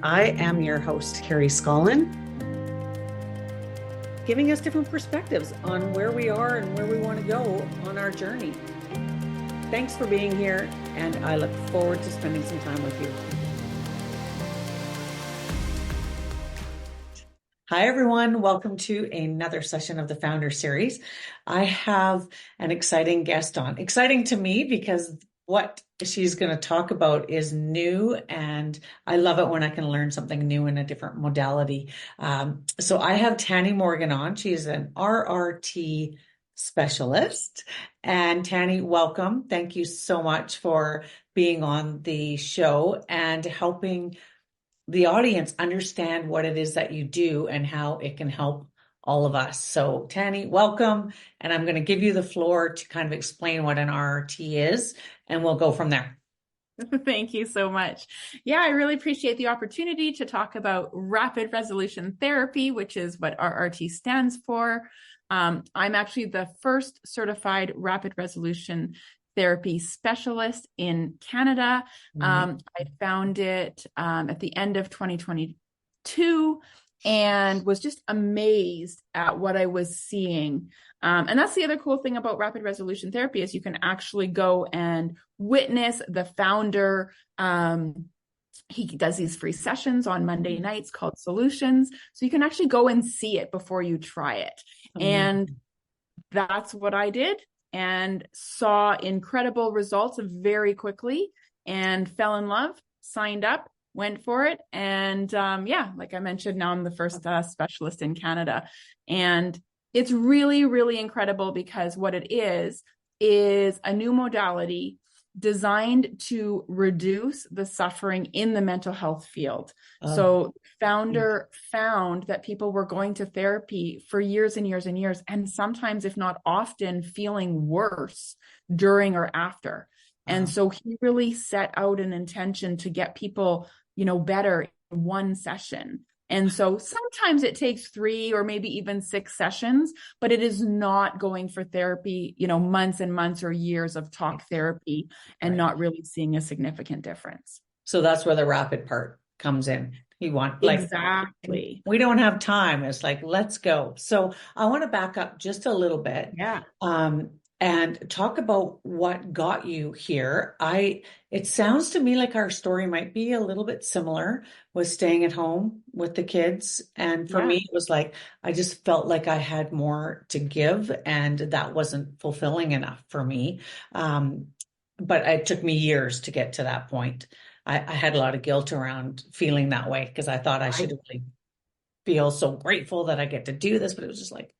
I am your host, Carrie, giving us different perspectives on where we are and where we want to go on our journey. Thanks for being here, and I look forward to spending some time with you. Hi, everyone. Welcome to another session of the FoundHer series. I have an exciting guest on. Exciting to me because what she's going to talk about is new, and I love it when I can learn something new in a different modality. So I have Tani Morgan on. She's an RRT specialist. And Tani, welcome. Thank you so much for being on the show and helping the audience understand what it is that you do and how it can help all of us. So Tani, welcome. And I'm going to give you the floor to kind of explain what an RRT is, and we'll go from there. Thank you so much. Yeah, I really appreciate the opportunity to talk about rapid resolution therapy, which is what RRT stands for. I'm actually the first certified rapid resolution therapy specialist in Canada. I found it at the end of 2022 and was just amazed at what I was seeing. And that's the other cool thing about rapid resolution therapy is you can actually go and witness the founder. He does these free sessions on Monday nights called Solutions. So you can actually go and see it before you try it. And that's what I did, and saw incredible results very quickly and fell in love, signed up, went for it. And like I mentioned, now I'm the first specialist in Canada. And it's really, really incredible because what it is a new modality designed to reduce the suffering in the mental health field. So founder found that people were going to therapy for years and years and years, and sometimes, if not often, feeling worse during or after. And so he really set out an intention to get people, better in one session. And so sometimes it takes 3 or maybe even 6 sessions, but it is not going for therapy, months and months or years of talk therapy and not really seeing a significant difference. So that's where the rapid part comes in. Exactly. We don't have time. It's like, let's go. So I want to back up just a little bit. Yeah. And talk about what got you here. It sounds to me like our story might be a little bit similar with staying at home with the kids. And for me, it was like, I just felt like I had more to give, and that wasn't fulfilling enough for me. But it took me years to get to that point. I had a lot of guilt around feeling that way because I thought I should really feel so grateful that I get to do this, but it was just like,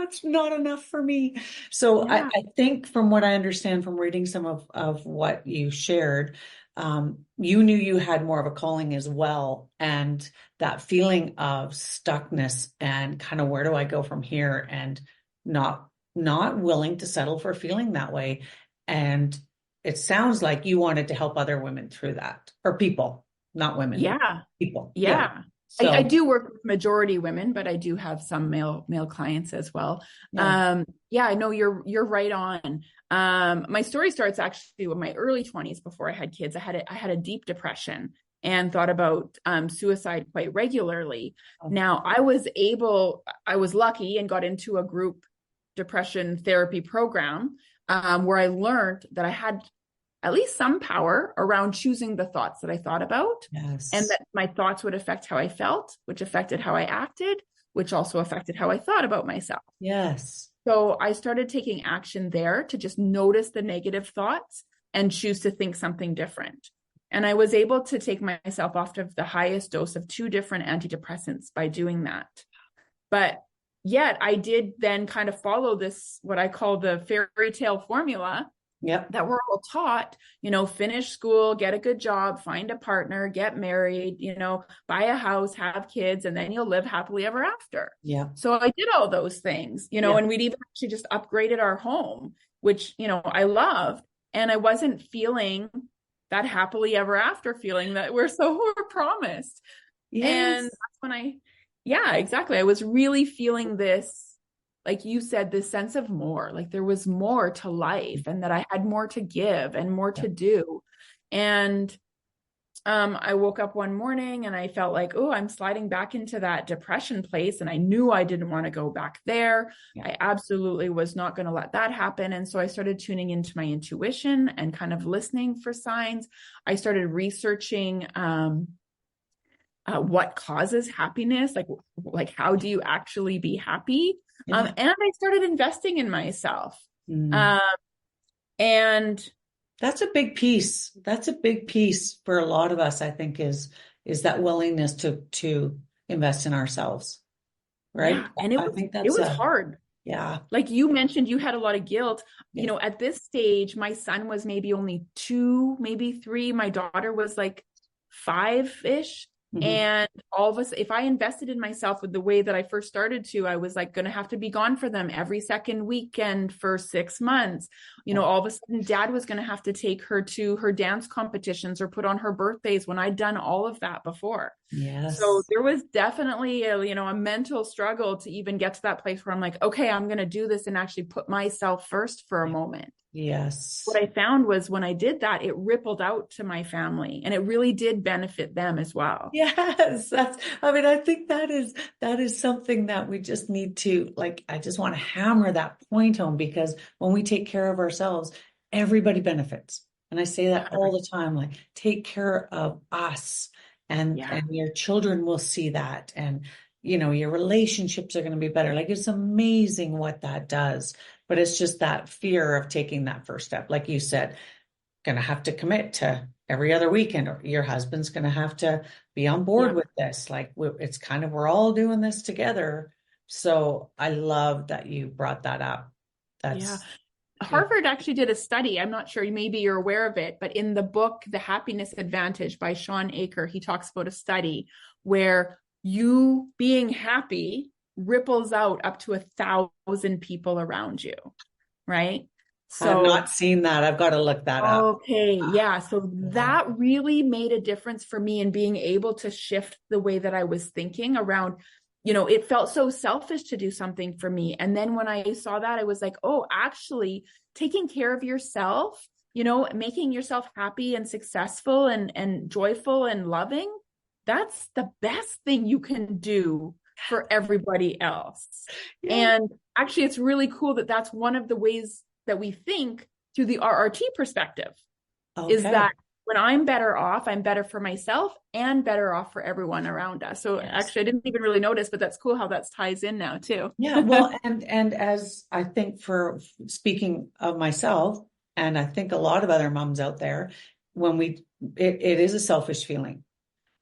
it's not enough for me. So I think from what I understand from reading some of what you shared, you knew you had more of a calling as well. And that feeling of stuckness and kind of where do I go from here, and not willing to settle for feeling that way. And it sounds like you wanted to help other women through that, or people, not women. Yeah. People. Yeah. So, I do work with majority women, but I do have some male clients as well. I know you're right on. My story starts actually with my early 20s. Before I had kids, I had a deep depression and thought about suicide quite regularly. Now I was lucky and got into a group depression therapy program where I learned that I had at least some power around choosing the thoughts that I thought about, and that my thoughts would affect how I felt, which affected how I acted, which also affected how I thought about myself. Yes. So I started taking action there to just notice the negative thoughts and choose to think something different. And I was able to take myself off of the highest dose of 2 different antidepressants by doing that. But yet I did then kind of follow this, what I call the fairy tale formula, that we're all taught, finish school, get a good job, find a partner, get married, buy a house, have kids, and then you'll live happily ever after. Yeah. So I did all those things, and we'd even actually just upgraded our home, which, I loved. And I wasn't feeling that happily ever after feeling that we're promised. Yes. And that's when exactly. I was really feeling this, like you said, this sense of more, like there was more to life and that I had more to give and more to do. And I woke up one morning and I felt like, oh, I'm sliding back into that depression place. And I knew I didn't want to go back there. Yeah. I absolutely was not going to let that happen. And so I started tuning into my intuition and kind of listening for signs. I started researching what causes happiness, like how do you actually be happy? Yeah. And I started investing in myself. Mm. And That's a big piece. That's a big piece for a lot of us, I think, is that willingness to invest in ourselves. Right. yeah, and I think it that's was hard. yeah. Like you mentioned, you had a lot of guilt. Yeah. You know, at this stage, my son was maybe only 2, maybe 3. My daughter was like 5-ish. Mm-hmm. And all of us, if I invested in myself with the way that I first started to, I was like going to have to be gone for them every second weekend for 6 months. You know, all of a sudden dad was going to have to take her to her dance competitions or put on her birthdays when I'd done all of that before. So Yes. there was definitely a mental struggle to even get to that place where I'm like, okay, I'm going to do this and actually put myself first for a moment. Yes. What I found was when I did that, it rippled out to my family and it really did benefit them as well. Yes, I mean, I think that is something that we just need to, like, I just want to hammer that point home, because when we take care of ourselves, everybody benefits. And I say that all the time, like, take care of us, Yeah. and your children will see that, and your relationships are going to be better. Like, it's amazing what that does. But it's just that fear of taking that first step. Like you said, going to have to commit to every other weekend, or your husband's going to have to be on board Yeah. with this. Like, it's kind of, we're all doing this together. So I love that you brought that up. Yeah. That's yeah. Harvard actually did a study. I'm not sure, maybe you're aware of it, but in the book, The Happiness Advantage by Sean Aker, he talks about a study where you being happy ripples out up to 1,000 people around you, right? I've So, not seen that. I've got to look that up. okay, yeah. So Yeah. that really made a difference for me in being able to shift the way that I was thinking around. It felt so selfish to do something for me. And then when I saw that, I was like, oh, actually taking care of yourself, making yourself happy and successful and joyful and loving, that's the best thing you can do for everybody else. Yeah. And actually, it's really cool that that's one of the ways that we think through the RRT perspective, is Okay. that when I'm better off, I'm better for myself and better off for everyone around us. So Yes. actually, I didn't even really notice, but that's cool how that ties in now too. Yeah. Well, and as I think, for speaking of myself, and I think a lot of other moms out there, when it is a selfish feeling.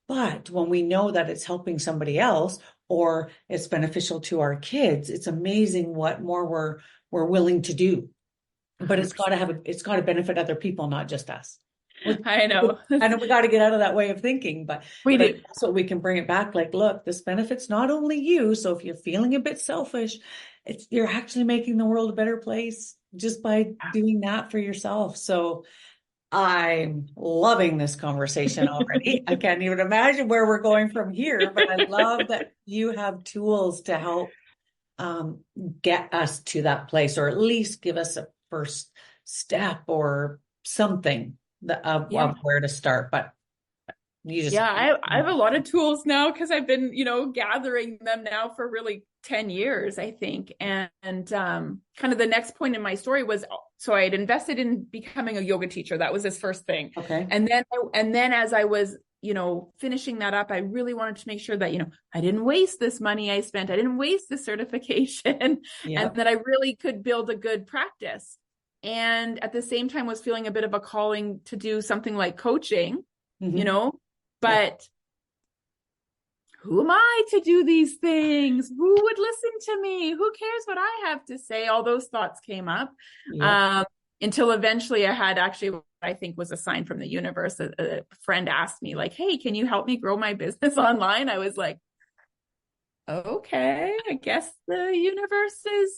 But when we know that it's helping somebody else, or it's beneficial to our kids, it's amazing what more we're willing to do. But it's got to benefit other people, not just us. I know. I know we got to get out of that way of thinking, but We do. that's what we can bring it back. Like, look, this benefits not only you. So if you're feeling a bit selfish, you're actually making the world a better place just by doing that for yourself. So I'm loving this conversation already. I can't even imagine where we're going from here, but I love that you have tools to help get us to that place, or at least give us a first step or something of where to start. But you just I have a lot of tools now because I've been gathering them now for really 10 years, I think. And kind of the next point in my story was, so I had invested in becoming a yoga teacher. That was his first thing. Okay. And then as I was finishing that up, I really wanted to make sure that I didn't waste this money I spent, I didn't waste the certification, and that I really could build a good practice. And at the same time was feeling a bit of a calling to do something like coaching, but who am I to do these things? Who would listen to me? Who cares what I have to say? All those thoughts came up until eventually I had actually what I think was a sign from the universe. A friend asked me like, hey, can you help me grow my business online? I was like, okay, I guess the universe is,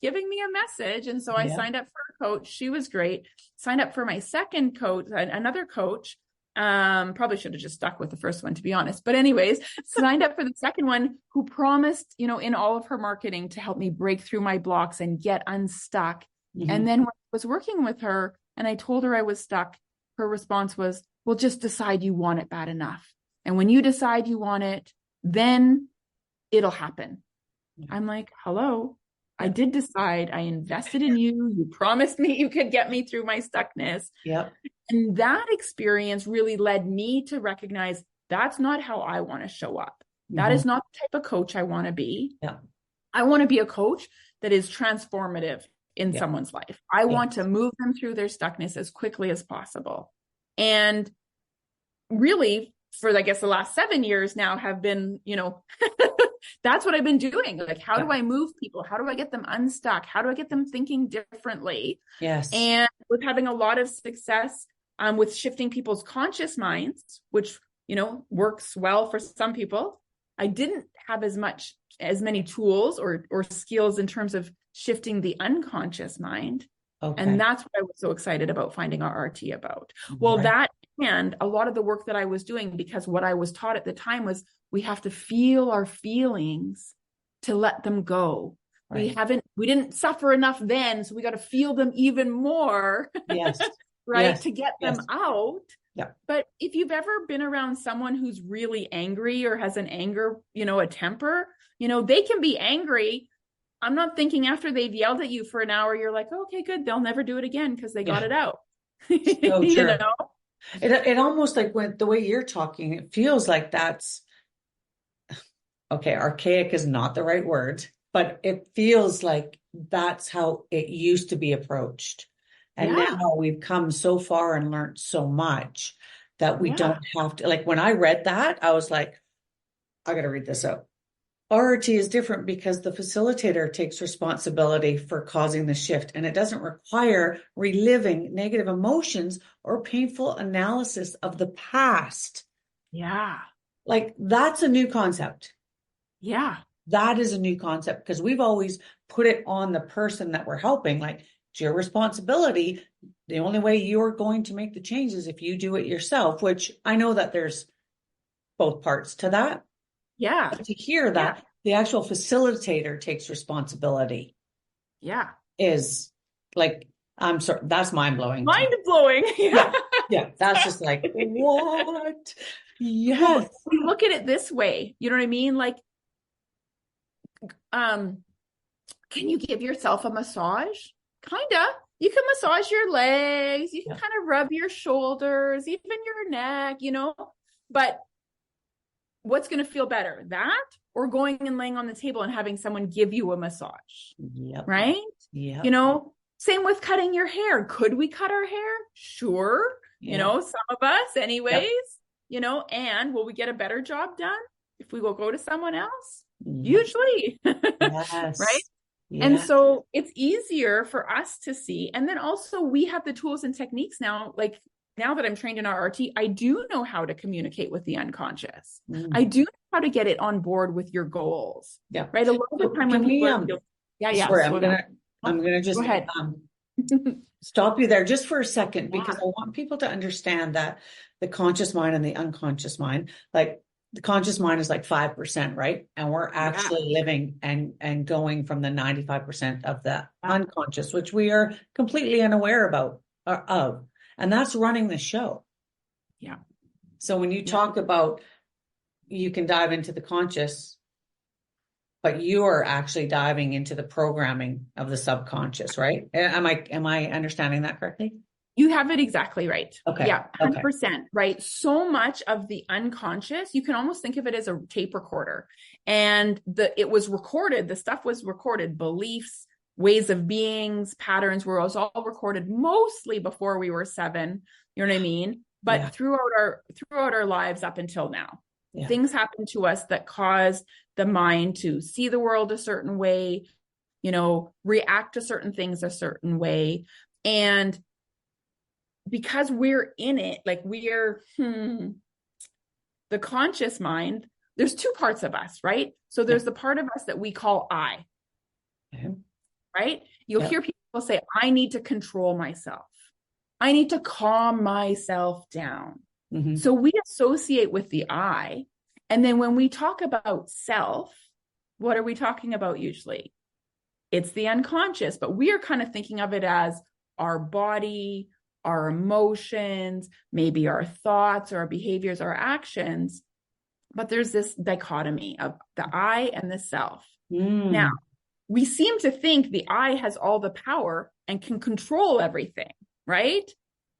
giving me a message. And so I signed up for a coach. She was great. Signed up for my second coach, another coach. Probably should have just stuck with the first one, to be honest. But anyways, signed up for the second one, who promised, in all of her marketing to help me break through my blocks and get unstuck. And then when I was working with her and I told her I was stuck, her response was, well, just decide you want it bad enough. And when you decide you want it, then it'll happen. I'm like, hello, I did decide. I invested in you. You promised me you could get me through my stuckness. Yep. And that experience really led me to recognize that's not how I want to show up. That is not the type of coach I want to be. Yeah. I want to be a coach that is transformative in someone's life. I want to move them through their stuckness as quickly as possible. And really, for I guess the last 7 years now have been, that's what I've been doing. Like, how do I move people? How do I get them unstuck? How do I get them thinking differently? Yes. And with having a lot of success with shifting people's conscious minds, which, works well for some people. I didn't have as many tools or skills in terms of shifting the unconscious mind. Okay. And that's what I was so excited about finding our RT about. Well, that and a lot of the work that I was doing, because what I was taught at the time was we have to feel our feelings to let them go. Right. We didn't suffer enough then, so we got to feel them even more. Yes. Right. Yes. To get them out. Yeah. But if you've ever been around someone who's really angry or has an anger, a temper, they can be angry. I'm not thinking after they've yelled at you for an hour, you're like, oh, okay, good. They'll never do it again because they got it out. So true. It almost like the way you're talking, it feels like that's, okay, archaic is not the right word, but it feels like that's how it used to be approached. And now we've come so far and learned so much that we don't have to, like when I read that, I was like, I got to read this out. RRT is different because the facilitator takes responsibility for causing the shift, and it doesn't require reliving negative emotions or painful analysis of the past. Yeah. Like that's a new concept. Yeah. That is a new concept because we've always put it on the person that we're helping. Like, it's your responsibility. The only way you're going to make the change is if you do it yourself, which I know that there's both parts to that. Yeah. But to hear that the actual facilitator takes responsibility. Yeah. Is like, I'm sorry, that's mind blowing. Mind blowing. Yeah. That's just like, what? Yes. Well, we look at it this way. You know what I mean? Like, can you give yourself a massage? Kinda. You can massage your legs. You can kind of rub your shoulders, even your neck, but what's going to feel better, that or going and laying on the table and having someone give you a massage? Yep. Right? Yeah. Same with cutting your hair. Could we cut our hair? Sure. Some of us anyways, and will we get a better job done if we will go to someone else? Usually. Yes. Right? Yeah. And so it's easier for us to see. And then also we have the tools and techniques now, like now that I'm trained in RRT, I do know how to communicate with the unconscious. I do know how to get it on board with your goals. Yeah. Right. A lot of the time when people sorry, I'm gonna just stop you there just for a second, because I want people to understand that the conscious mind and the unconscious mind, like the conscious mind is like 5%, right? And we're actually living and going from the 95% of the unconscious, which we are completely unaware of. And that's running the show. Yeah. So when you talk about, you can dive into the conscious, but you are actually diving into the programming of the subconscious, right? Am I understanding that correctly? You have it exactly right. Okay. Yeah, 100%, right? So much of the unconscious, you can almost think of it as a tape recorder. And it was recorded, the stuff was recorded, beliefs, ways of beings, patterns were all recorded mostly before we were 7, you know what I mean? But throughout our lives up until now, things happen to us that cause the mind to see the world a certain way, react to certain things a certain way. And because we're in it, like we're the conscious mind, there's 2 parts of us, right? So there's the part of us that we call I. Right? You'll hear people say, I need to control myself. I need to calm myself down. Mm-hmm. So we associate with the I. And then when we talk about self, what are we talking about usually? It's the unconscious, but we are kind of thinking of it as our body, our emotions, maybe our thoughts or our behaviors, our actions. But there's this dichotomy of the I and the self. Now, we seem to think the I has all the power and can control everything, right?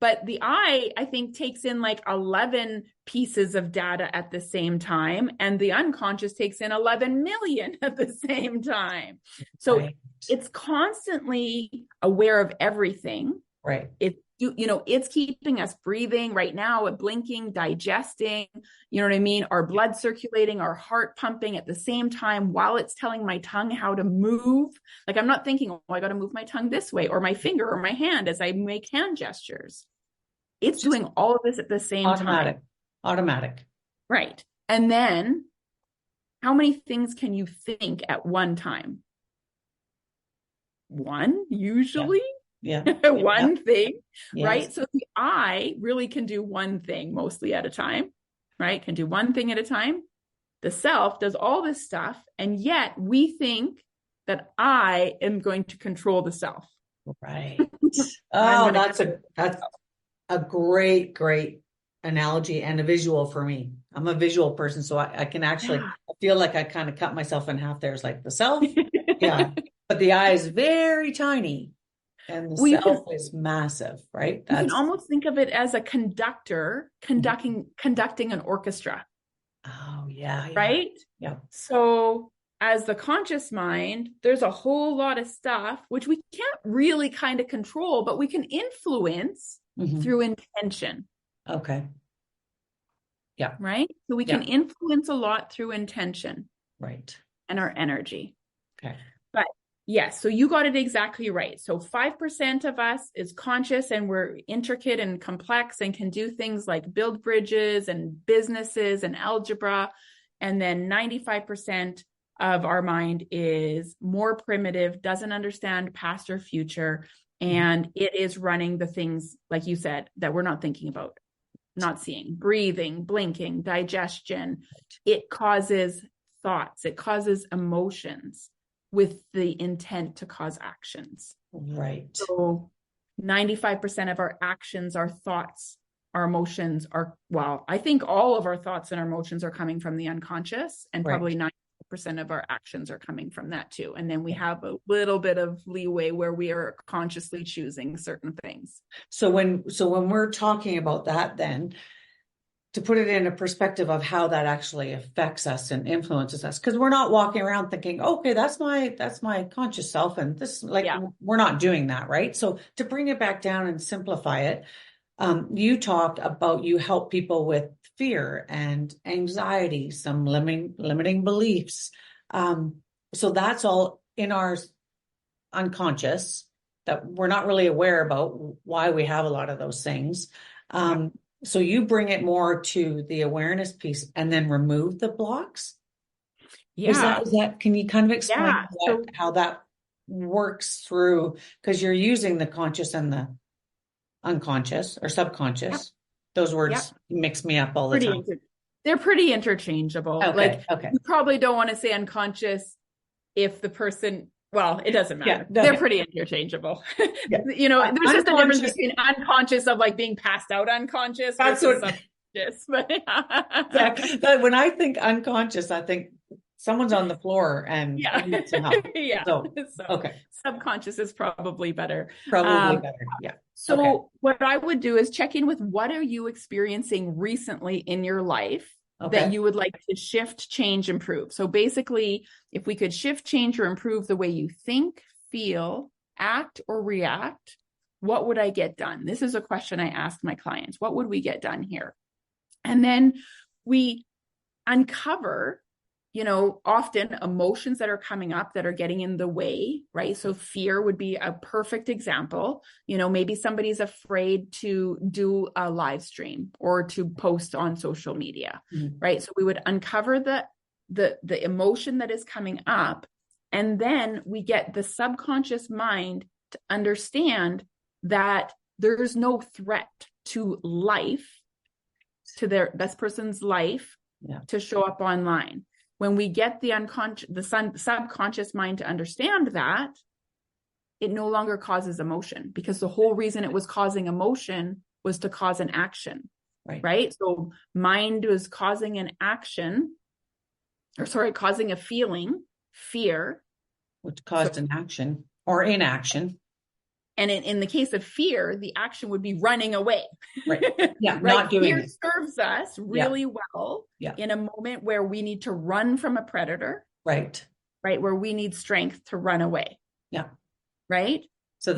But the I think, takes in like 11 pieces of data at the same time, and the unconscious takes in 11 million at the same time. So it's constantly aware of everything. Right. It's keeping us breathing right now, blinking, digesting, you know what I mean? Our blood circulating, our heart pumping at the same time while it's telling my tongue how to move. Like, I'm not thinking, oh, I got to move my tongue this way, or my finger or my hand as I make hand gestures. It's doing all of this at the same time. Automatic. Right. And then how many things can you think at one time? One, usually. Yeah. One thing, yes. Right? So the I really can do one thing mostly at a time, right? Can do one thing at a time. The self does all this stuff, and yet we think that I am going to control the self. Right. Oh, that's a great analogy and a visual for me. I'm a visual person, so I can actually I feel like I kind of cut myself in half. There's like the self, yeah, but the I is very tiny. And the self is massive, right? You can almost think of it as a conductor conducting an orchestra. Oh, yeah. Right? Yeah. So as the conscious mind, there's a whole lot of stuff which we can't really kind of control, but we can influence through intention. Okay. Yeah. Right? So we can influence a lot through intention. Right. And our energy. Okay. But yes, so you got it exactly right. So 5% of us is conscious, and we're intricate and complex and can do things like build bridges and businesses and algebra. And then 95% of our mind is more primitive, doesn't understand past or future, and it is running the things, like you said, that we're not thinking about, not seeing, breathing, blinking, digestion. It causes thoughts, it causes emotions with the intent to cause actions. Right. So 95% of our actions, our thoughts, our emotions are, well, I think all of our thoughts and our emotions are coming from the unconscious, and probably 90% of our actions are coming from that too. And then we have a little bit of leeway where we are consciously choosing certain things. So when we're talking about that, then to put it in a perspective of how that actually affects us and influences us, because we're not walking around thinking, okay, that's my conscious self, and this, like, we're not doing that, right? So to bring it back down and simplify it, you talked about, you help people with fear and anxiety, some limiting beliefs. So that's all in our unconscious that we're not really aware about why we have a lot of those things. So you bring it more to the awareness piece and then remove the blocks. Yeah. Is that, can you kind of explain how that works through? Because you're using the conscious and the unconscious or subconscious. Yep. Those words mix me up all the time. They're pretty interchangeable. Okay. You probably don't want to say unconscious if the person, well, it doesn't matter. They're pretty interchangeable. You know, there's just a difference between unconscious of like being passed out unconscious versus subconscious. Exactly. But when I think unconscious, I think someone's on the floor and needs some help. So, okay. Subconscious is probably better. Yeah. So what I would do is check in with, what are you experiencing recently in your life that you would like to shift, change, improve? So basically, if we could shift, change, or improve the way you think, feel, act, or react, what would I get done? This is a question I ask my clients. What would we get done here? And then we uncover, you know, often emotions that are coming up that are getting in the way, right? So fear would be a perfect example. You know, maybe somebody's afraid to do a live stream or to post on social media, right? So we would uncover the emotion that is coming up, and then we get the subconscious mind to understand that there's no threat to life, to this person's life, to show up online. When we get the subconscious mind to understand that, it no longer causes emotion, because the whole reason it was causing emotion was to cause an action, right? So mind was causing an action, causing a feeling, fear. Which caused an action or inaction. And in the case of fear, the action would be running away. Right. Yeah. Right? Not doing Fear it. serves us really well in a moment where we need to run from a predator. Right. Right. Where we need strength to run away. Yeah. Right. So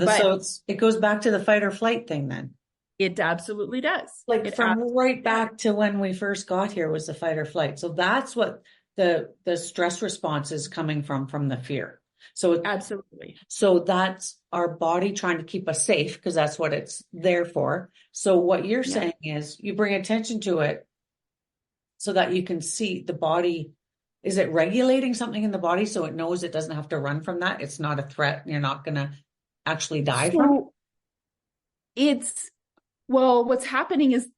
it goes back to the fight or flight thing then. It absolutely does. Like right back to when we first got here was the fight or flight. So that's what the stress response is coming from the fear. So absolutely. So that's our body trying to keep us safe, because that's what it's there for. So what you're saying is you bring attention to it so that you can see the body. Is it regulating something in the body so it knows it doesn't have to run from that? It's not a threat and you're not going to actually die from it? What's happening is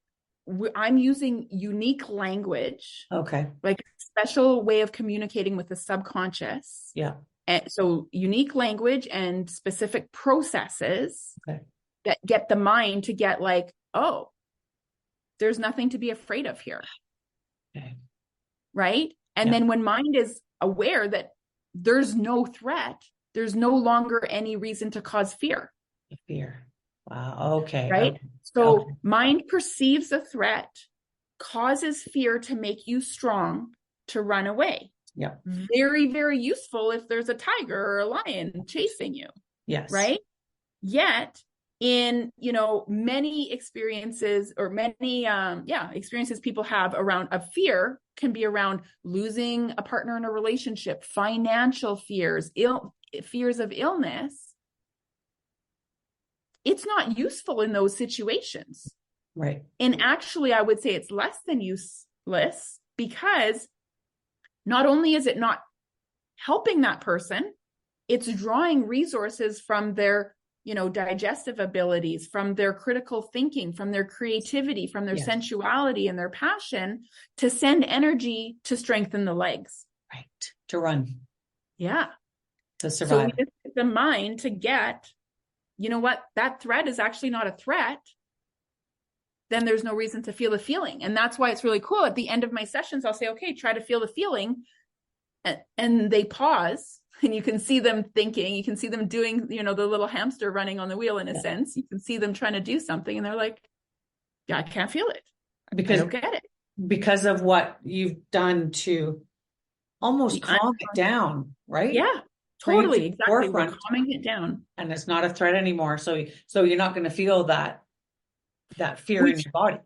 I'm using unique language. Okay. Like a special way of communicating with the subconscious. Yeah. And so unique language and specific processes that get the mind to get like, oh, there's nothing to be afraid of here. Okay. Right. And then when mind is aware that there's no threat, there's no longer any reason to cause fear. Fear. Wow. Okay. Right. Okay. So mind perceives a threat, causes fear to make you strong to run away. Yeah. Very, very useful if there's a tiger or a lion chasing you. Yes. Right. Yet in, many experiences or many, experiences people have around a fear can be around losing a partner in a relationship, financial fears, fears of illness. It's not useful in those situations. Right. And actually, I would say it's less than useless, because not only is it not helping that person, it's drawing resources from their, digestive abilities, from their critical thinking, from their creativity, from their sensuality and their passion to send energy to strengthen the legs. Right. To run. Yeah. To survive. So we just get the mind to get, you know what, that threat is actually not a threat. Then there's no reason to feel the feeling. And that's why it's really cool. At the end of my sessions, I'll say, okay, try to feel the feeling. And they pause, and you can see them thinking, you can see them doing, the little hamster running on the wheel in a sense. You can see them trying to do something, and they're like, yeah, I can't feel it. Because I don't get it. Because of what you've done to almost calm it down, right? Yeah, totally. Exactly. We're calming it down. And it's not a threat anymore. So you're not going to feel that fear in your body.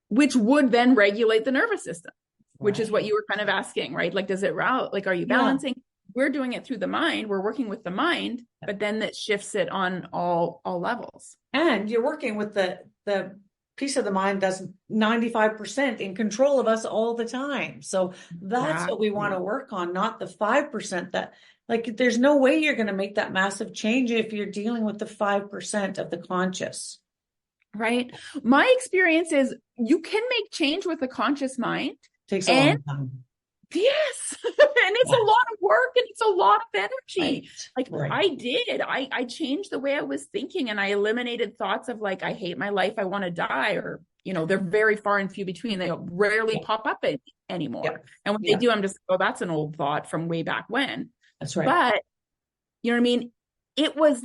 Which would then regulate the nervous system, which is what you were kind of asking, right? Like, does it route? Like, are you balancing? Yeah. We're doing it through the mind. We're working with the mind, but then that shifts it on all levels. And you're working with the piece of the mind that's 95% in control of us all the time. So that's what we want to work on, not the 5% that, like, there's no way you're going to make that massive change if you're dealing with the 5% of the conscious. Right. My experience is you can make change with the conscious mind. Takes a long time. Yes. And it's a lot of work and it's a lot of energy. I changed the way I was thinking, and I eliminated thoughts of like, I hate my life, I want to die, or, they're very far and few between. They rarely pop up anymore. Yeah. And when they do, I'm just, that's an old thought from way back when. That's right. But you know what I mean? It was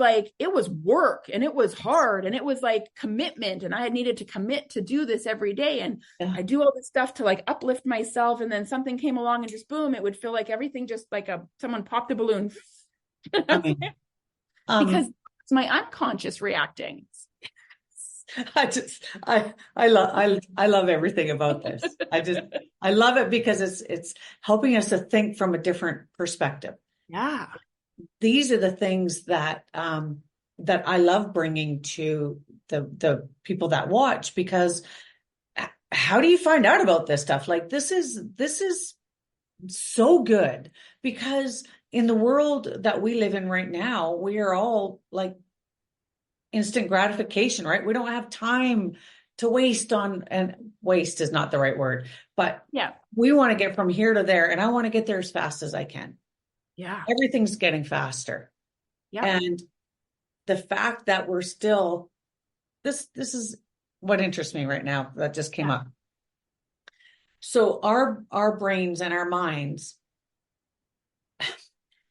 work, and it was hard, and it was like commitment, and I had needed to commit to do this every day. And I do all this stuff to like uplift myself. And then something came along and just boom, it would feel like everything just like someone popped a balloon. Because it's my unconscious reacting. I love everything about this. I love it because it's helping us to think from a different perspective. Yeah. These are the things that I love bringing to the people that watch, because how do you find out about this stuff? Like, this is so good, because in the world that we live in right now, we are all like instant gratification, right? We don't have time to waste on, and waste is not the right word, but we want to get from here to there, and I want to get there as fast as I can. Yeah. Everything's getting faster. Yeah. And the fact that we're still, this is what interests me right now that just came up. So our brains and our minds,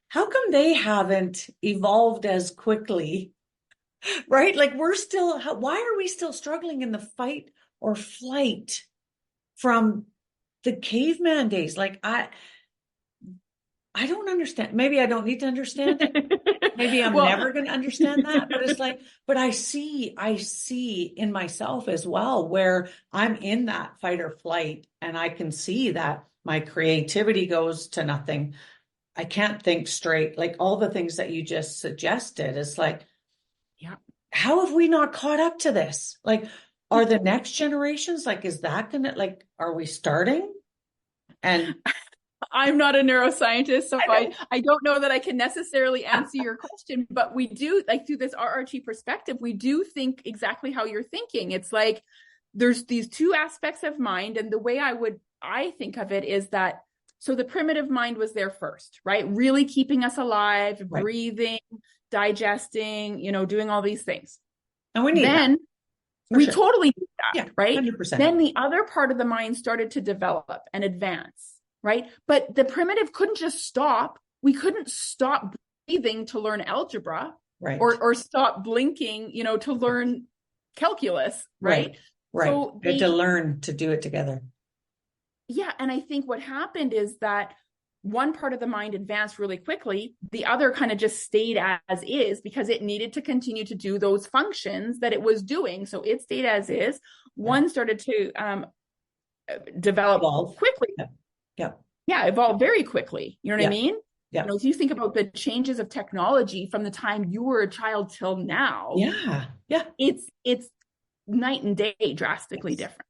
how come they haven't evolved as quickly, right? Like we're still, why are we still struggling in the fight or flight from the caveman days? Like I don't understand. Maybe I don't need to understand it. Maybe I'm never going to understand that. But it's like, but I see in myself as well where I'm in that fight or flight, and I can see that my creativity goes to nothing. I can't think straight. Like all the things that you just suggested, it's like, yeah, how have we not caught up to this? Like, are the next generations, like, is that gonna, like, are we starting? And I'm not a neuroscientist, so I don't know that I can necessarily answer your question, but we do, like through this RRT perspective, we do think exactly how you're thinking. It's like there's these two aspects of mind, and the way I think of it is that, so the primitive mind was there first, right? Really keeping us alive, right. breathing, digesting, doing all these things. And we need that. We totally need that, right? 100%. Then the other part of the mind started to develop and advance. Right. But the primitive couldn't just stop. We couldn't stop breathing to learn algebra, right? Or stop blinking, to learn calculus. Right. So they had to learn to do it together. Yeah. And I think what happened is that one part of the mind advanced really quickly. The other kind of just stayed as is because it needed to continue to do those functions that it was doing. So it stayed as is. One started to develop quickly. Yeah, evolved very quickly. You know what I mean? Yeah. If you think about the changes of technology from the time you were a child till now, it's night and day, drastically different.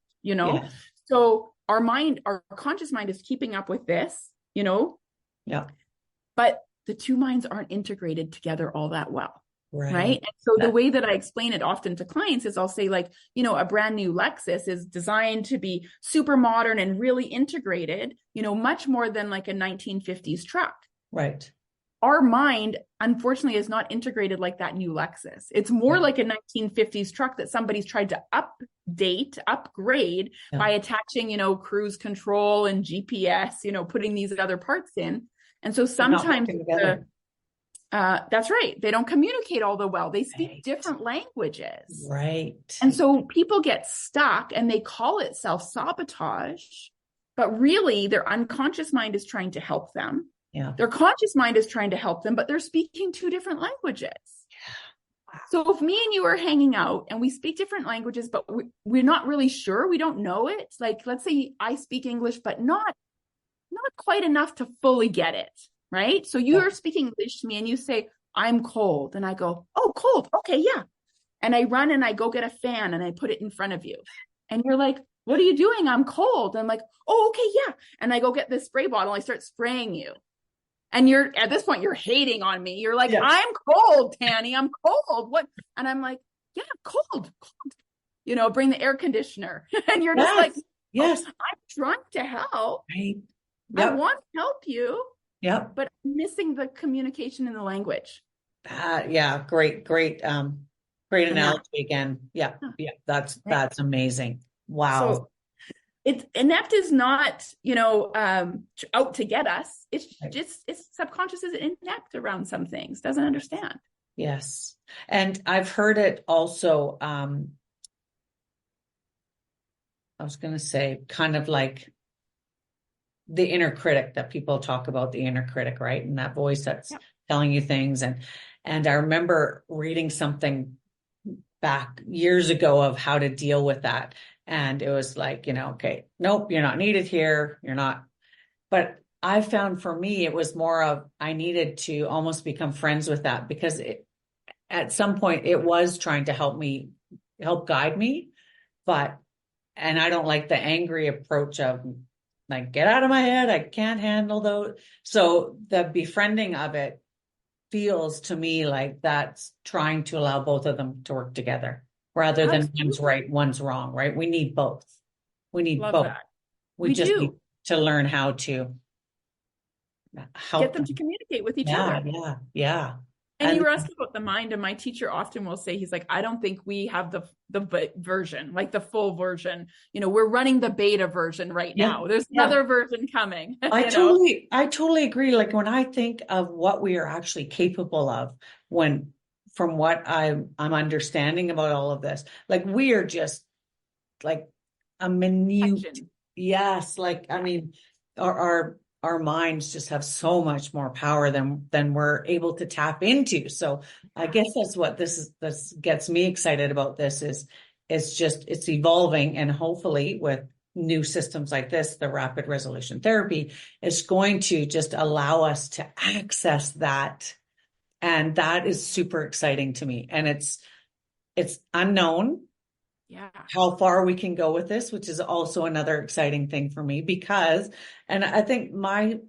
So our conscious mind is keeping up with this. But the two minds aren't integrated together all that well. Right. And so the way that I explain it often to clients is I'll say, like, a brand new Lexus is designed to be super modern and really integrated, much more than like a 1950s truck. Right. Our mind, unfortunately, is not integrated like that new Lexus. It's more like a 1950s truck that somebody's tried to upgrade by attaching, tool control and GPS, putting these other parts in. And so sometimes that's right. They don't communicate all that well. They speak different languages. Right. And so people get stuck and they call it self-sabotage, but really their unconscious mind is trying to help them. Yeah. Their conscious mind is trying to help them, but they're speaking two different languages. Yeah. Wow. So if me and you are hanging out and we speak different languages, but we're not really sure, we don't know it. Like, let's say I speak English, but not quite enough to fully get it. Right. So you are speaking English to me and you say, I'm cold. And I go, oh, cold. Okay. Yeah. And I run and I go get a fan and I put it in front of you. And you're like, what are you doing? I'm cold. And I'm like, oh, okay. Yeah. And I go get this spray bottle. And I start spraying you. And at this point, you're hating on me. You're like, I'm cold, Tani. I'm cold. What? And I'm like, yeah, cold. Bring the air conditioner. And you're just like, yes, I'm trying to help. Right. I want to help you. Yep. But missing the communication in the language. Great analogy again. Yeah. That's amazing. Wow. So inept is not, out to get us. It's just, it's subconscious is inept around some things, doesn't understand. Yes. And I've heard it also, I was going to say kind of like the inner critic that people talk about, the inner critic, right? And that voice that's telling you things. And I remember reading something back years ago of how to deal with that. And it was like, okay, nope, you're not needed here. You're not. But I found for me, it was more of, I needed to almost become friends with that because at some point it was trying to help guide me. And I don't like the angry approach of, like, get out of my head. I can't handle those. So the befriending of it feels to me like that's trying to allow both of them to work together rather than one's right, one's wrong, right? We need both. We need both. That. We just need to learn how to help get them to communicate with each other. Yeah. And you were asking about the mind, and my teacher often will say, he's like, I don't think we have the version, like the full version. We're running the beta version right now. There's another version coming. I totally agree. Like when I think of what we are actually capable of, from what I'm understanding about all of this, like we are just like a minute. Yes. Like, I mean, our minds just have so much more power than we're able to tap into. So I guess that's what this gets me excited about this is it's evolving, and hopefully with new systems like this, the rapid resolution therapy is going to just allow us to access that. And that is super exciting to me. And it's unknown how far we can go with this, which is also another exciting thing for me and I think my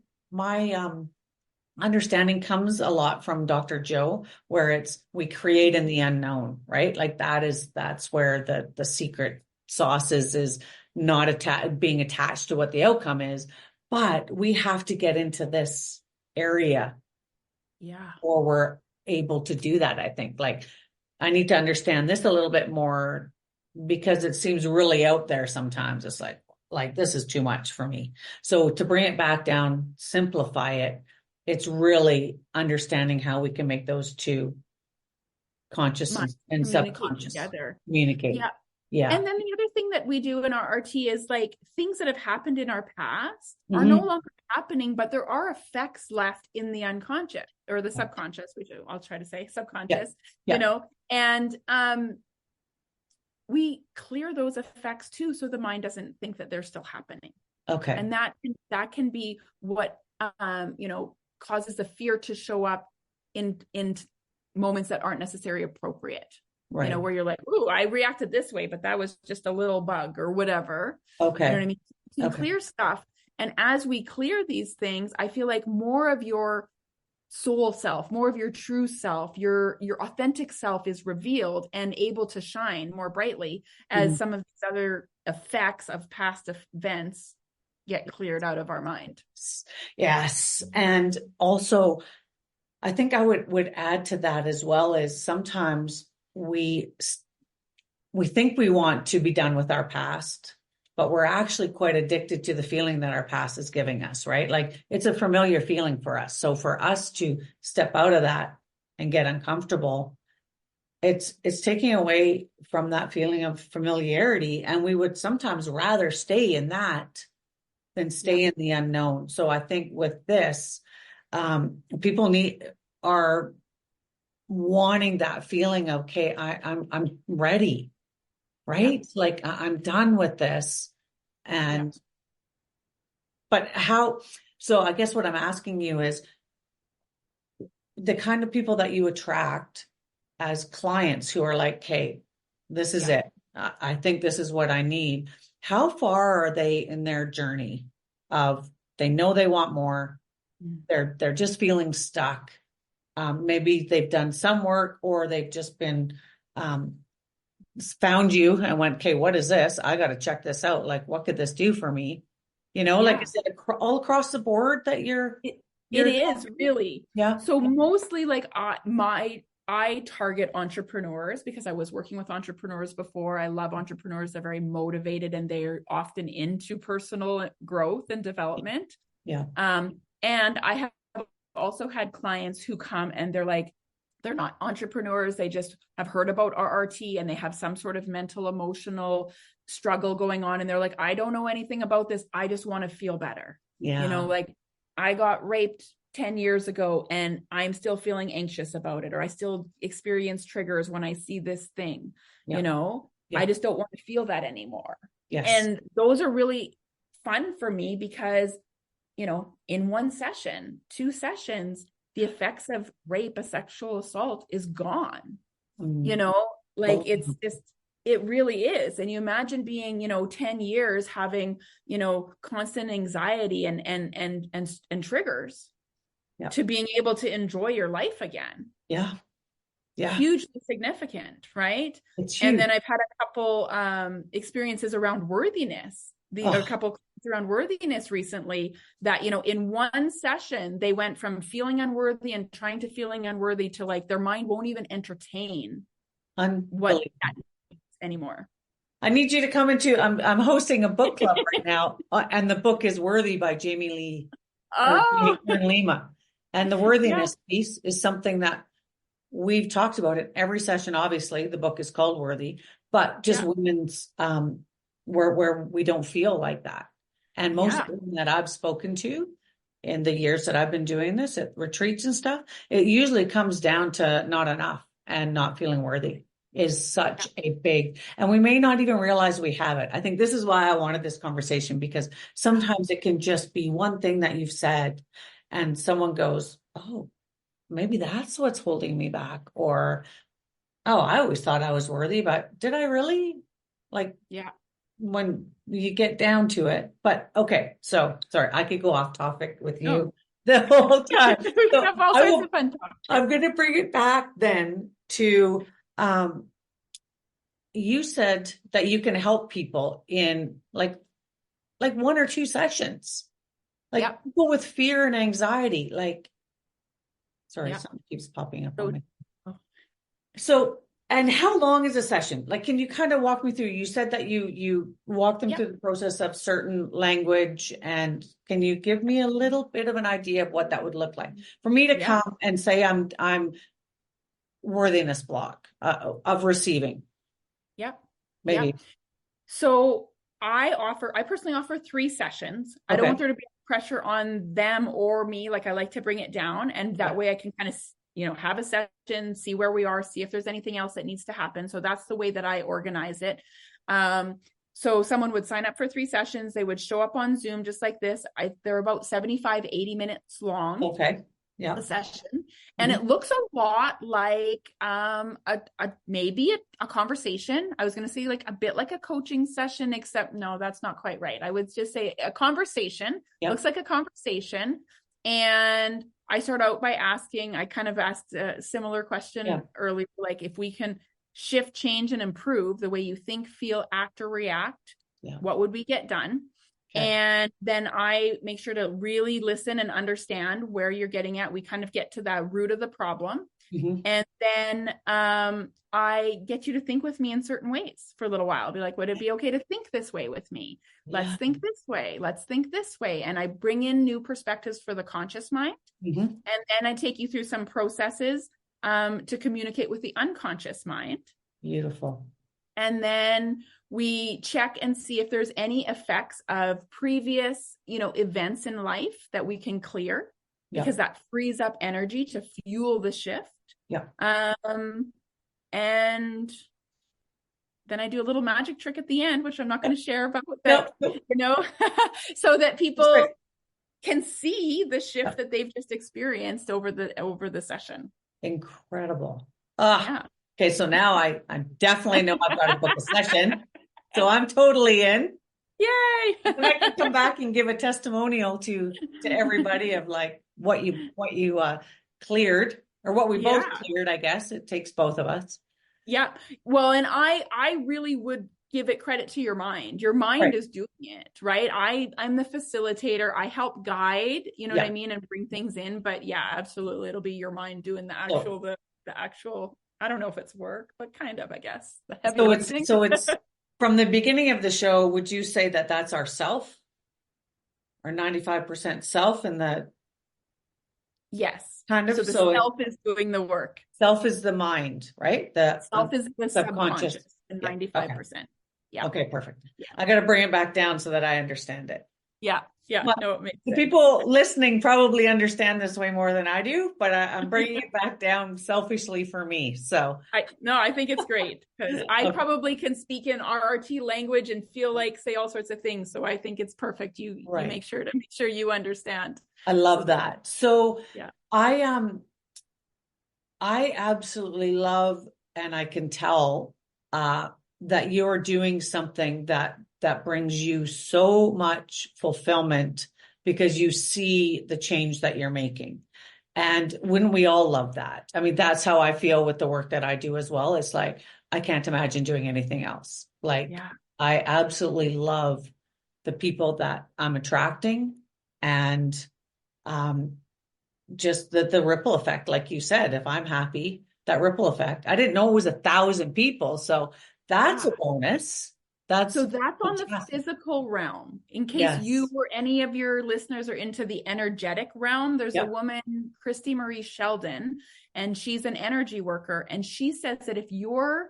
understanding comes a lot from Dr. Joe, where we create in the unknown, right? Like that's where the secret sauce is not being attached to what the outcome is, but we have to get into this area. Yeah. Or we're able to do that. I think like I need to understand this a little bit more, because it seems really out there sometimes. It's like this is too much for me. So to bring it back down, simplify it, it's really understanding how we can make those two, conscious and subconscious, communicate. Yeah. Yeah. And then the other thing that we do in our RT is like things that have happened in our past are no longer happening, but there are effects left in the unconscious or the subconscious, which I'll try to say subconscious, and we clear those effects too, so the mind doesn't think that they're still happening. Okay. And that can be what causes the fear to show up in moments that aren't necessarily appropriate. Right. Where you're like, "Ooh, I reacted this way, but that was just a little bug or whatever." Okay. You know what I mean? You can clear stuff. And as we clear these things, I feel like more of your soul self, more of your true self, your authentic self is revealed and able to shine more brightly as some of these other effects of past events get cleared out of our mind. Yes. And also, I think I would add to that as well, is sometimes we think we want to be done with our past, but we're actually quite addicted to the feeling that our past is giving us, right? Like it's a familiar feeling for us. So for us to step out of that and get uncomfortable, it's taking away from that feeling of familiarity. And we would sometimes rather stay in that than stay in the unknown. So I think with this, people are wanting that feeling of, okay, I'm ready, right? Like I'm done with this. And, but how, so I guess what I'm asking you is the kind of people that you attract as clients who are like, hey, this is it. I think this is what I need. How far are they in their journey of, they know they want more. They're just feeling stuck. Maybe they've done some work, or they've just been, found you and went, okay, what is this? I got to check this out. Like, what could this do for me? Like is it all across the board that it is really. Yeah. So mostly like I target entrepreneurs because I was working with entrepreneurs before. I love entrepreneurs. They're very motivated and they're often into personal growth and development. Yeah. And I have also had clients who come and they're like, they're not entrepreneurs. They just have heard about RRT and they have some sort of mental, emotional struggle going on. And they're like, I don't know anything about this. I just want to feel better. Yeah. Like I got raped 10 years ago and I'm still feeling anxious about it, or I still experience triggers when I see this thing, I just don't want to feel that anymore. Yes. And those are really fun for me because, in one session, 2 sessions, the effects of rape, a sexual assault is gone. It's just, it really is. And you imagine being, 10 years having, constant anxiety and triggers to being able to enjoy your life again. Yeah. Yeah. Hugely significant, right? It's huge. And then I've had a couple experiences around worthiness a couple around worthiness recently that, in one session, they went from feeling unworthy and trying to feeling unworthy to like their mind won't even entertain what that is anymore. I need you to come into, I'm hosting a book club right now, and the book is Worthy by Jamie Lee Lima. And the worthiness piece is something that we've talked about in every session. Obviously, the book is called Worthy, but just women's, where we don't feel like that. And most women that I've spoken to in the years that I've been doing this at retreats and stuff, it usually comes down to not enough and not feeling worthy is such a big, and we may not even realize we have it. I think this is why I wanted this conversation, because sometimes it can just be one thing that you've said and someone goes, oh, maybe that's what's holding me back. Or, oh, I always thought I was worthy, but did I really? Like, when you get down to it. But okay, so sorry, I could go off topic with you the whole time. So I'm going to bring it back then to, you said that you can help people in like 1 or 2 sessions, like people with fear and anxiety, sorry, something keeps popping up on me. So, and how long is a session? Like, can you kind of walk me through? You said that you walk them through the process of certain language, and can you give me a little bit of an idea of what that would look like for me to come and say I'm worthiness block of receiving? Maybe. Yep. So I personally offer 3 sessions. I don't want there to be pressure on them or me. Like, I like to bring it down, and that way I can kind of, have a session, see where we are, see if there's anything else that needs to happen. So that's the way that I organize it. So someone would sign up for 3 sessions. They would show up on Zoom just like this. They're about 75, 80 minutes long. Okay. A session. And it looks a lot like maybe a conversation. I was going to say like a bit like a coaching session, except no, that's not quite right. I would just say a conversation. Looks like a conversation. And I start out by asking, I kind of asked a similar question earlier, like if we can shift, change, and improve the way you think, feel, act, or react, what would we get done? And then I make sure to really listen and understand where you're getting at. We kind of get to the root of the problem. And then I get you to think with me in certain ways for a little while. I'll be like, would it be okay to think this way with me? Let's think this way. Let's think this way. And I bring in new perspectives for the conscious mind. And then I take you through some processes to communicate with the unconscious mind. Beautiful. And then we check and see if there's any effects of previous, events in life that we can clear, because that frees up energy to fuel the shift. And then I do a little magic trick at the end, which I'm not going to share about, but, so that people can see the shift that they've just experienced over the session. Incredible. Okay, so now I definitely know I've got to book a session. So I'm totally in. Yay! And I can come back and give a testimonial to everybody of like what you cleared, or what we both cleared. I guess it takes both of us. Yeah. Well, and I really would give it credit to your mind. Your mind is doing it, right? I'm the facilitator. I help guide, what I mean, and bring things in. But yeah, absolutely, it'll be your mind doing the actual the actual. I don't know if it's work, but kind of, I guess. So it's from the beginning of the show, would you say that that's our self, or 95% self, and the kind of, so the self is doing the work. Self is the mind, right? The self is the subconscious, and 95%. Okay, perfect. I got to bring it back down so that I understand it. Well, no, it makes sense. People listening probably understand this way more than I do, but I'm bringing it back down selfishly for me. So I think it's great, because I probably can speak in RRT language and feel like say all sorts of things. So I think it's perfect. You make sure you understand. I love that. So I absolutely love, and I can tell that you're doing something that brings you so much fulfillment, because you see the change that you're making. And wouldn't we all love that? I mean, that's how I feel with the work that I do as well. It's like, I can't imagine doing anything else. I absolutely love the people that I'm attracting, and just the ripple effect, like you said, if I'm happy, that ripple effect. I didn't know it was 1,000 people, so that's a bonus. So That's that's on the fantastic. physical realm. In case you Yes. or any of your listeners are into the energetic realm, there's a Yep. woman, Christy Marie Sheldon, and she's an energy worker. And she says that if you're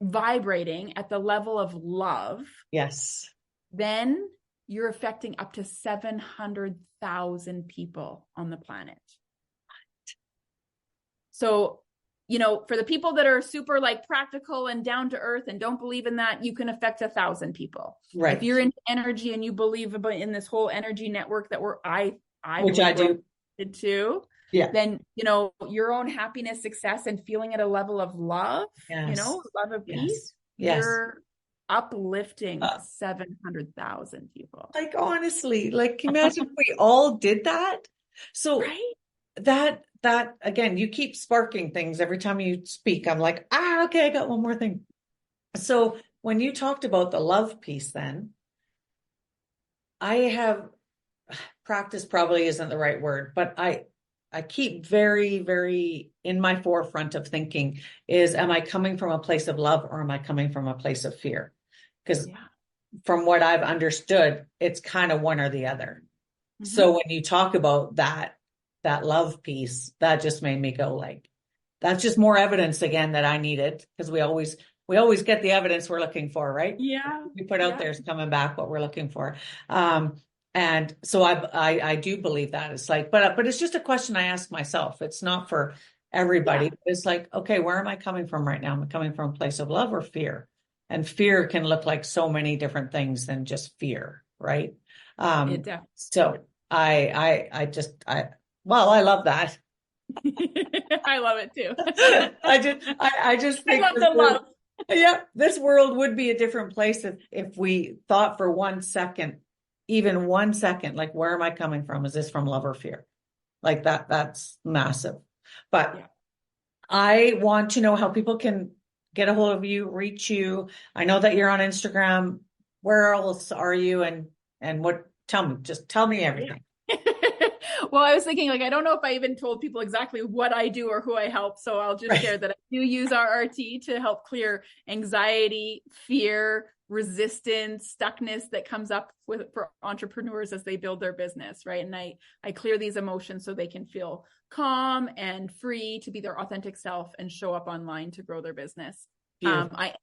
vibrating at the level of love, Yes. then you're affecting up to 700,000 people on the planet. So, you know, for the people that are super like practical and down to earth and don't believe in that, you can affect 1,000 people. Right. If you're into energy and you believe in this whole energy network that I Which I do. too, Yeah. then, you know, your own happiness, success, and feeling at a level of love, Yes. you know, love of peace, Yes. you're uplifting 700,000 people. Like, honestly, like, can you imagine if we all did that? So right? that again, you keep sparking things every time you speak. I'm like, okay, I got one more thing. So when you talked about the love piece, then I have practice, probably isn't the right word, but I keep very, very in my forefront of thinking is, am I coming from a place of love or am I coming from a place of fear? Because from what I've understood, it's kind of one or the other. Mm-hmm. So when you talk about that love piece, that just made me go like, that's just more evidence again that I needed, because we always get the evidence we're looking for, right? Yeah. We put out there is coming back what we're looking for. And so I do believe that. It's like, but it's just a question I ask myself. It's not for everybody. It's like, okay, where am I coming from right now? Am I coming from a place of love or fear? And fear can look like so many different things than just fear, right? So I love that. I love it too. I just think I love the love. Yeah, this world would be a different place if we thought for 1 second, even 1 second, like, where am I coming from? Is this from love or fear? Like that's massive. But I want to know how people can get a hold of you, reach you. I know that you're on Instagram. Where else are you? And what, tell me everything. Well, I was thinking, like, I don't know if I even told people exactly what I do or who I help. So I'll just share that I do use RRT to help clear anxiety, fear, resistance, stuckness that comes up for entrepreneurs as they build their business, right? And I clear these emotions so they can feel calm and free to be their authentic self and show up online to grow their business. I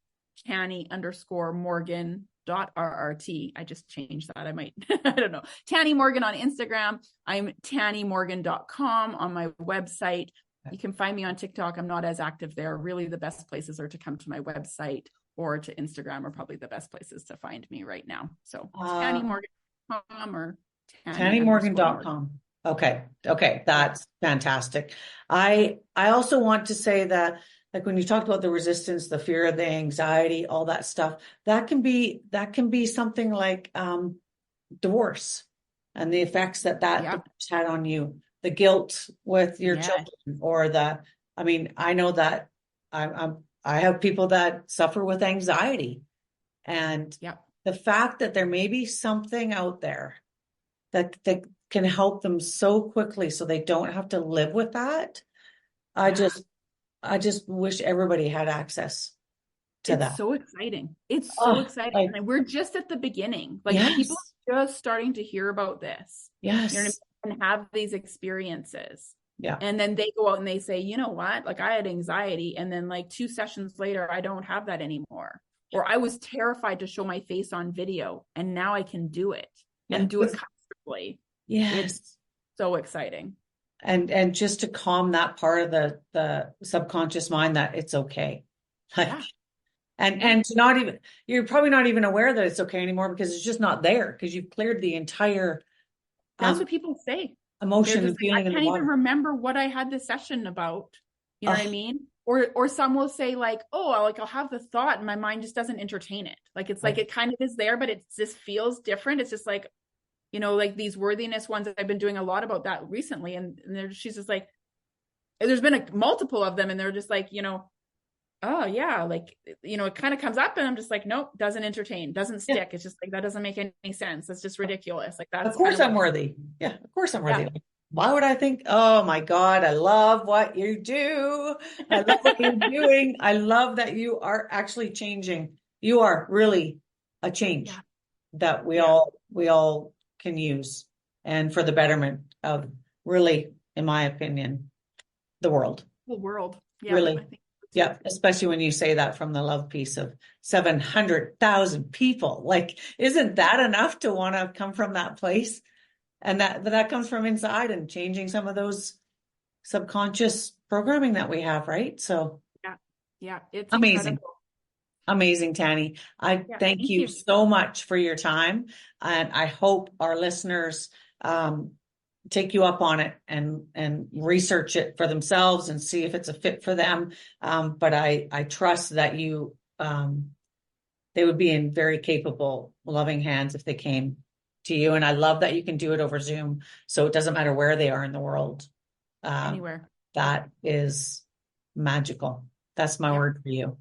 Tani_Morgan .rrt. I just changed that. I might, I don't know. Tani Morgan on Instagram. I'm TaniMorgan.com on my website. You can find me on TikTok. I'm not as active there. Really, the best places are to come to my website or to Instagram are probably the best places to find me right now. So TaniMorgan.com or TaniMorgan.com. Okay. That's fantastic. I also want to say that, like, when you talked about the resistance, the fear, the anxiety, all that stuff, that can be something like divorce and the effects that divorce had on you, the guilt with your children, or I know that I have people that suffer with anxiety, and the fact that there may be something out there that can help them so quickly so they don't have to live with that. I just wish everybody had access to that. It's so exciting. It's so exciting. And we're just at the beginning. Like, people are just starting to hear about this. Yes. You know what I mean? And have these experiences. Yeah. And then they go out and they say, you know what? Like, I had anxiety. And then like 2 sessions later, I don't have that anymore. Or I was terrified to show my face on video and now I can do it and do it comfortably. Yes. It's so exciting. And just to calm that part of the subconscious mind that it's okay. And to not even, you're probably not even aware that it's okay anymore because it's just not there, because you've cleared the entire that's what people say. Emotion and feeling. I can't even remember what I had this session about. You know what I mean? Or some will say like, oh, I'll have the thought and my mind just doesn't entertain it. Like, it's like, it kind of is there, but it just feels different. It's just like, you know, like these worthiness ones, I've been doing a lot about that recently. And she's just like, there's been multiple of them. And they're just like, you know, oh yeah, like, it kind of comes up and I'm just like, nope, doesn't entertain, doesn't Yeah. stick. It's just like, that doesn't make any sense. That's just ridiculous. Like, Of that's kind course of I'm what, worthy. Yeah, of course I'm yeah. worthy. Why would I think, oh my God, I love what you do. I love what you're doing. I love that you are actually changing. You are really a Yeah. change that we Yeah. all can use and for the betterment of really, in my opinion, the world. The world. Yeah, I Really. think so too. Yeah, especially when you say that from the love piece of 700,000 people. Like, isn't that enough to want to come from that place? And that comes from inside and changing some of those subconscious programming that we have, right? So Yeah. Yeah. It's amazing. incredible. Amazing, Tani. I Yeah. thank Thank you you. so much for your time. And I hope our listeners take you up on it and research it for themselves and see if it's a fit for them. But I trust that they would be in very capable, loving hands if they came to you. And I love that you can do it over Zoom. So it doesn't matter where they are in the world. Um, Anywhere. that is magical. That's my Yeah. word for you.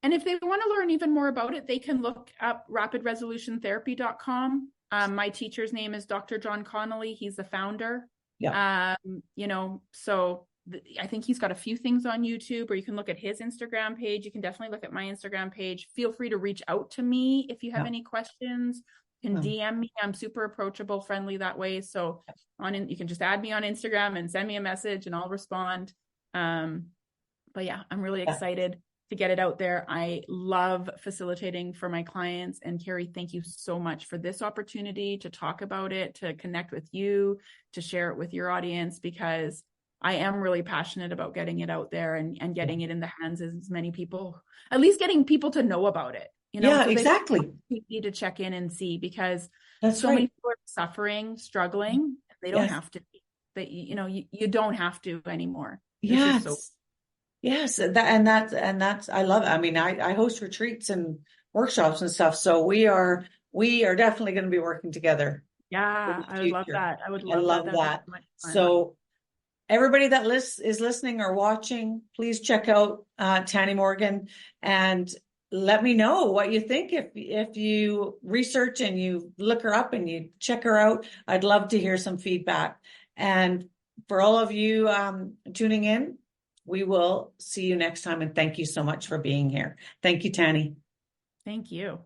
And if they want to learn even more about it, they can look up rapidresolutiontherapy.com. My teacher's name is Dr. John Connolly. He's the founder. Yeah. So I think he's got a few things on YouTube, or you can look at his Instagram page. You can definitely look at my Instagram page. Feel free to reach out to me if you have Yeah. any questions. You can DM me. I'm super approachable, friendly that way. So you can just add me on Instagram and send me a message and I'll respond. But yeah, I'm really excited to get it out there. I love facilitating for my clients. And Carrie, thank you so much for this opportunity to talk about it, to connect with you, to share it with your audience, because I am really passionate about getting it out there and getting it in the hands of as many people, at least getting people to know about it, Yeah, so exactly. they need to check in and see, because That's so many right. people are suffering, struggling. They don't Yes. have to be. You don't have to anymore. This is so. Yes. Yes. That's I love it. I mean, I host retreats and workshops and stuff. So we are definitely going to be working together in Yeah, the I would love future. that. I would I love that. love That'd be that. so much fun. So everybody that is listening or watching, please check out Tani Morgan and let me know what you think. If you research and you look her up and you check her out, I'd love to hear some feedback. And for all of you tuning in, we will see you next time. And thank you so much for being here. Thank you, Tani. Thank you.